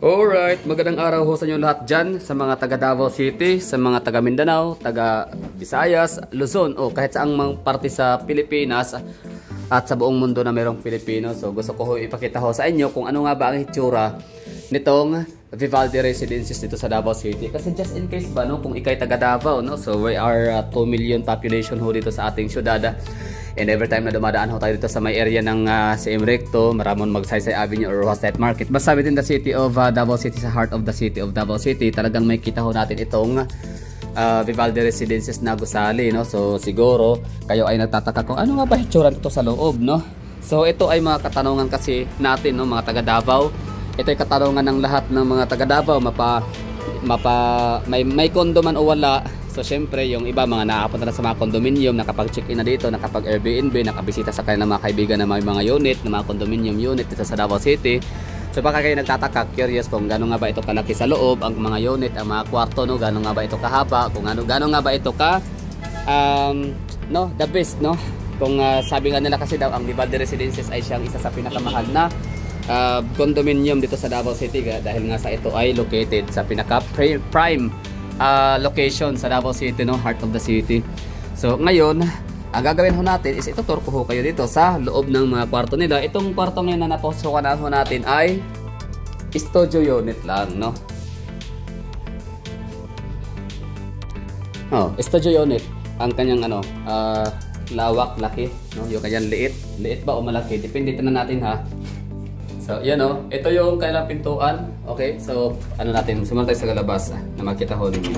Alright, magandang araw ho sa inyo lahat dyan, sa mga taga Davao City, sa mga taga Mindanao, taga Visayas, Luzon, o kahit saang mga parte sa Pilipinas at sa buong mundo na mayroong Pilipino. So gusto ko ho ipakita ho sa inyo kung ano nga ba ang itsura nitong Vivaldi Residences dito sa Davao City. Kasi just in case ba, no, kung ikay taga Davao, no, so we are 2 million population ho dito sa ating syudad. And every time na dumadaan ho tayo dito sa may area ng CM Recto, Maramon Magsaysay Avenue or Rojas Night Market, basta within the city of Davao City, sa heart of the city of Davao City, talagang may kita ho natin itong Vivaldi Residences na gusali, no? So siguro kayo ay nagtataka kung ano nga ba hitsura nito sa loob, no? So ito ay mga katanungan kasi natin, no, mga taga Davao. Ito ay katanungan ng lahat ng mga taga Davao, may kondo man o wala. So syempre yung iba mga nakapunta na sa mga condominium, nakapag-check-in na dito, nakapag-Airbnb, nakabisita sa kanilang mga kaibigan na may mga unit, na mga condominium unit dito sa Davao City. So baka kayo nagtataka, curious kung gano'n nga ba ito kalaki sa loob, ang mga unit, ang mga kwarto, no, gano'n nga ba ito kahaba, kung gano'n nga ba ito ka no, the best, no. Kung sabi nga nila kasi daw ang Vivaldi Residences ay siyang isa sa pinakamahal na condominium dito sa Davao City dahil nga sa ito ay located sa pinaka prime location sa Davao City, no, heart of the city. So ngayon, ang gagawin ho natin is itutur ko ho kayo dito sa loob ng mga kwarto nila. Itong kwarto ngayon na naposukan na ho natin ay studio unit lang, no. Oh, studio unit. Ang kanyang lawak, laki, no, yung kanyang liit ba o malaki, depende na natin ha. So, yan o. Ito yung kailang pintuan. Okay? So, natin, sumunod tayo sa galabas na makita ho ninyo.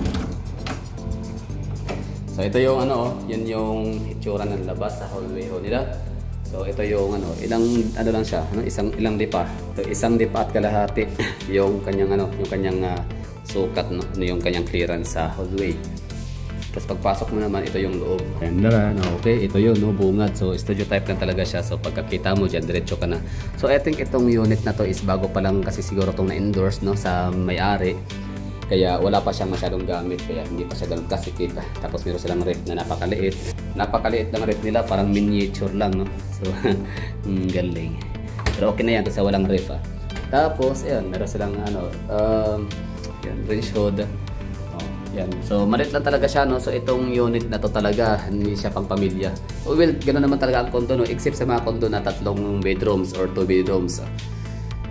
So, ito yung yan yung itsura ng labas sa hallway ho nila. So, ito yung lang siya, ilang dipa. Ito, isang dipa at kalahati yung kanyang yung kanyang sukat, no, yung kanyang clearance sa hallway. Tapos pagpasok mo naman, ito yung loob. Okay, ito yun, no, bungad. So, studio type lang talaga siya. So, pagkakita mo dyan, diretso ka na. So, I think itong unit na to is bago pa lang kasi siguro itong na-endorse, no, sa may-ari. Kaya wala pa siyang masyadong gamit. Kaya hindi pa siya ganun kasikip. Tapos meron silang ref na napakaliit. Napakaliit ng ref nila, parang miniature lang, no. So, galing. Pero okay na yan kasi walang ref, ah. Tapos, ayan, meron silang yan, range hood. Yan. So, maliit lang talaga siya, no? So, itong unit na to talaga, hindi siya pang pamilya. Well, gano'n naman talaga ang condo, no? Except sa mga condo na 3 bedrooms or 2 bedrooms.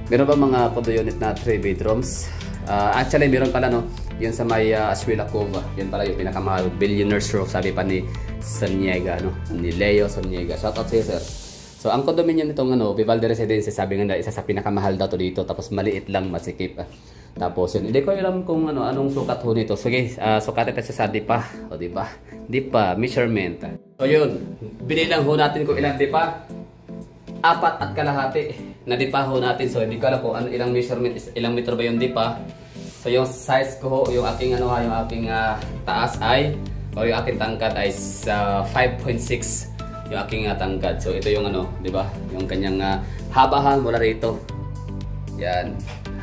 Meron ba mga condo unit na 3 bedrooms? Actually, meron pala, no? Yun sa may Aswila Cove. Yun pala yung pinakamahal. Billionaire's Row, sabi pa ni Saniega, no? Ni Leo Saniega. Shout out sa'yo, sir. So, ang condominium nitong Vivaldi Residences, sabi nga na isa sa pinakamahal daw to dito. Tapos, maliit lang, masikip. Tapos yun, hindi ko alam kung anong sukat ho nito. Sige, sukatin tayo sa dipa. O diba? Dipa, measurement. So yun, binilang ho natin kung ilang dipa. 4 at kalahati na dipa ho natin. So hindi ko alam kung ilang measurement, ilang metro ba yung dipa. So yung size ko ho, yung aking yung aking taas ay, o yung aking tangkad ay 5.6 yung aking tangkad. So ito yung diba? Yung kanyang habahan mula rito. Yan.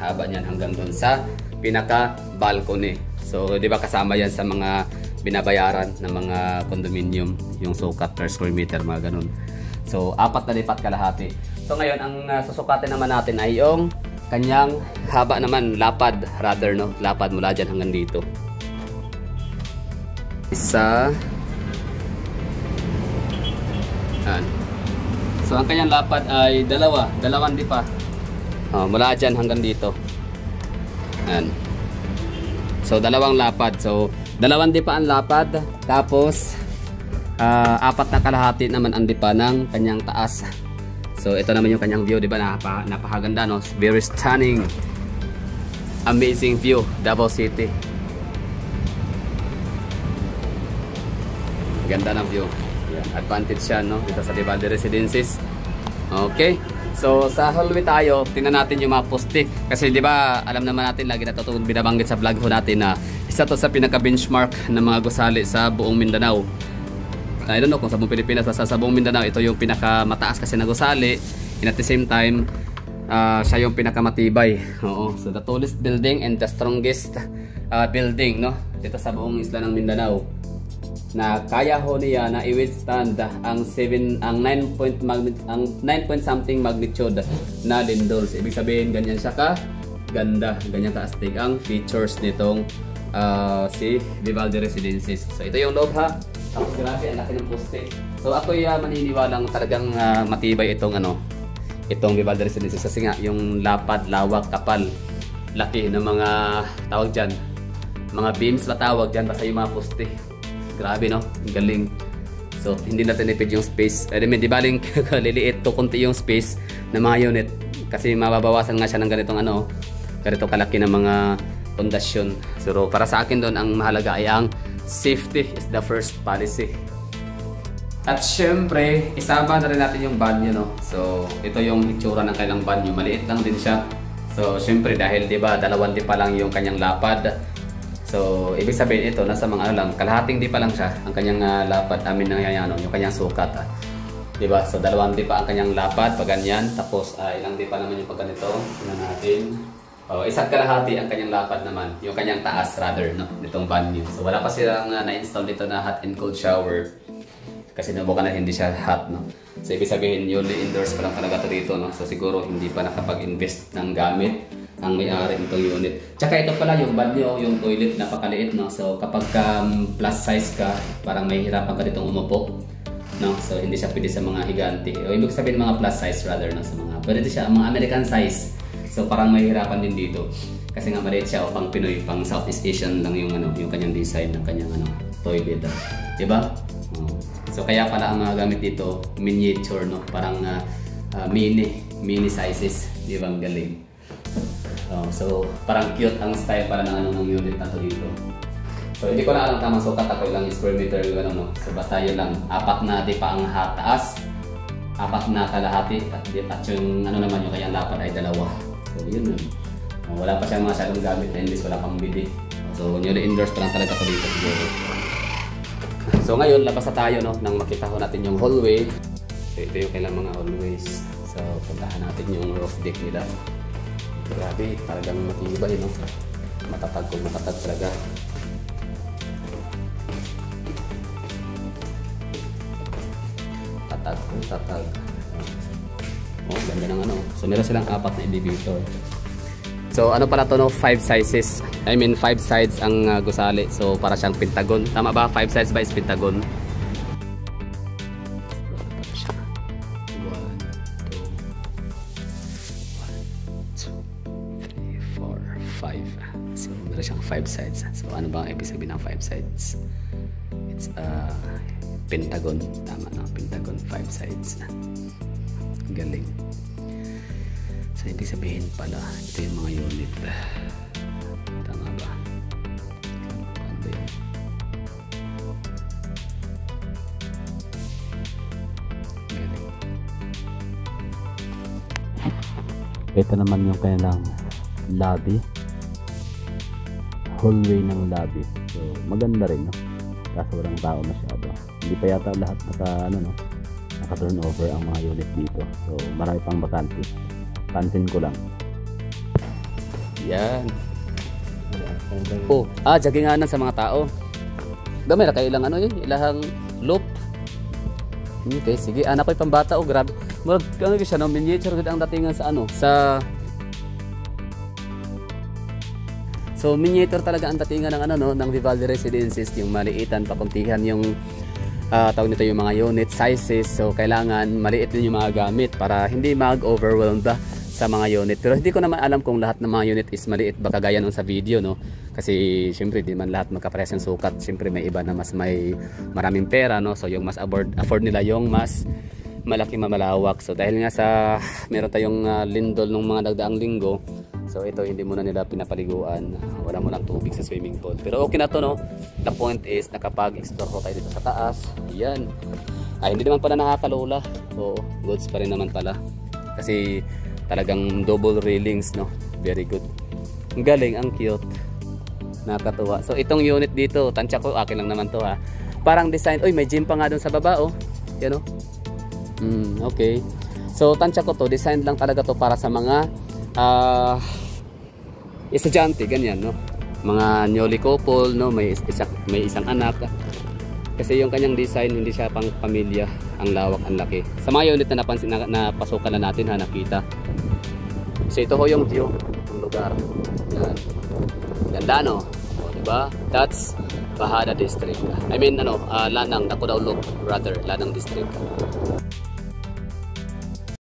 Haba niyan hanggang doon sa pinaka balcony. So, 'di ba kasama 'yan sa mga binabayaran ng mga condominium, yung sukat per square meter, mga ganun. So, 4 na lipat kalahati. So, ngayon ang susukatin naman natin ay yung kanyang haba naman, lapad rather, no, lapad mula diyan hanggang dito. Isa. Yan. So, ang kanyang lapad ay dalawang dipa. Mula dyan hanggang dito. Ayan. So, 2 lapad. So, 2 dipa ang lapad. Tapos, 4 na kalahati naman ang dipa ng kanyang taas. So, ito naman yung kanyang view. Diba? Napakaganda, no? Very stunning. Amazing view. Davao City. Ganda ng view. Yan. Advantage siya, no? Dito sa Vivaldi Residences. Okay. So sa hallway tayo, tingnan natin yung mga poste. Kasi di ba alam naman natin, lagi na ito binabanggit sa vlog ho natin na isa to sa pinaka-benchmark ng mga gusali sa buong Mindanao. I don't know kung sa buong Pilipinas, basta sa buong Mindanao, ito yung pinaka-mataas kasi na gusali. And at the same time, siya yung pinakamatibay. Oo. So the tallest building and the strongest building, no, dito sa buong isla ng Mindanao. Na kaya ho niya na i-withstand ang 9 point something magnitude na lindol. So, ibig sabihin ganyan siya ka ganda, ganyan kaastig ang features nitong si Vivaldi Residences. So ito yung loob ha. Tapos grabe, ang laki ng poste. So ako'y maniniwalang talagang matibay itong itong Vivaldi Residences kasi nga yung lapad, lawak, kapal, laki ng mga tawag dyan, mga beams ba tawag dyan, basta yung mga poste. Grabe no, ang galing. So hindi natin ipid yung space. I mean, di baling liliit to konti yung space ng mga unit kasi mababawasan nga siya ng ganitong ganito kalaki ng mga pundasyon. So para sa akin doon ang mahalaga ay ang safety is the first policy. At syempre, isama na rin natin yung banyo no. So ito yung hitsura ng kanilang banyo, maliit lang din siya. So syempre dahil 'di ba, 2 di pa lang yung kanyang lapad. So ibig sabihin ito nasa mga lang, kalahating di pa lang siya ang kanyang lapad, amin na yung kanyang sukat. 'Di ba? So 2 di pa ang kanyang lapad pag ganyan, tapos ilang di pa naman yung pag ganito. Tingnan natin. Isa't kalahati ang kanyang lapad naman, yung kanyang taas rather no, nitong banyo. So wala pa silang na-install dito na hot and cold shower. Kasi nabukan na hindi siya hot no. So ibig sabihin newly indoors pa lang talaga dito no. So siguro hindi pa nakapag-invest ng gamit ang may-ari nitong unit. Tsaka ito pala yung banyo, yung toilet napakaliit no. So kapag plus size ka, parang may hirapan ka ditong umupo no. So hindi siya pwede sa mga higante. O ibig sabihin mga plus size rather no, sa mga pwede siya mga American size. So parang may hirapan din dito. Kasi nga maliit siya o pang Pinoy, pang Southeast Asian lang yung yung kanyang design ng kanyang toilet. 'Di ba? So kaya pala ang mga gamit dito miniature no, parang mini sizes, 'di ba? Ang galing. So parang cute ang style para ng unit na to dito. So hindi ko na alam tamang sukat, ako ilang square meter yung no. So basta yun lang, 4 na di pa ang taas, 4 na kalahati at yung naman yung kanyang lapad ay 2. So yun. Wala pa siyang masyadong gamit na imbis wala pang bili. So newly indoors pa lang talaga ito dito siguro. So ngayon labas na tayo no, nang makita ko natin yung hallway. So ito yung kailang mga hallways. So puntahan natin yung roof deck nila. Grabe, talagang matibay no. Matatag kung matatag talaga. Tatag kung tatag. Ganda ng So meron silang 4 na elevator. So ano pala to no, 5 sizes. I mean 5 sides ang gusali. So para siyang pentagon. Tama ba? 5 sides ba is pentagon? 5. So, meron siyang 5 sides. So, ano ba ang ibig sabihin ng 5 sides? It's a pentagon. Tama na, pentagon, 5 sides. Galing. So, ibig sabihin pala, ito yung mga unit. Tama ba? Paano ba yun? Galing. Ito naman yung kanilang lobby. Hallway ng lobby. So maganda rin no. Kaso walang tao masyado. Hindi pa yata lahat naka-turn over ang mga unit dito. So marami pang bakante. Pansin ko lang. Yan. Jaginganan sa mga tao. Gamay na kayo ilang ilahang loop. Okay, sige. Anak ko yung pambata grabe. Ano siya no, miniature gud ang datingan sa sa So miniature talaga ang datingan ng ng Vivaldi Residences, yung maliitan pakuntihan yung tawag nito yung mga unit sizes. So kailangan maliit din yung mga gamit para hindi mag-overwhelm sa mga unit. Pero hindi ko naman alam kung lahat ng mga unit is maliit baka gaya nung sa video no. Kasi syempre di man lahat magkaparehas yung sukat. Syempre may iba na mas may maraming pera no. So yung mas afford nila yung mas malaki mamalawak. So dahil nga sa meron tayong lindol ng mga dagdaang linggo. So ito hindi muna nila pinapaliguan, wala mo lang tubig sa swimming pool. Pero okay na to no. The point is nakapag-explore ko tayo dito sa taas. Ayan. Hindi naman pala nakakalula. Oo, goods pa rin naman pala. Kasi talagang double railings no. Very good. Ang galing, ang cute. Nakakatuwa. So itong unit dito, tansya ko, akin lang naman to ha. Parang design, may gym pa nga doon sa baba oh. Yan oh. Okay. So tansya ko to, design lang talaga to para sa mga estudyante, ganyan no, mga newly couple no, may isang anak, kasi yung kanyang design hindi siya pang pamilya, ang lawak, ang laki. Sa mga unit na napansin na napasukan na natin nakita. So ito ho yung view ng loob lugar. Yan. Ganda, no? O, diba? That's Bahada District. I mean, Lanang, Nakudaulok, rather, Lanang District.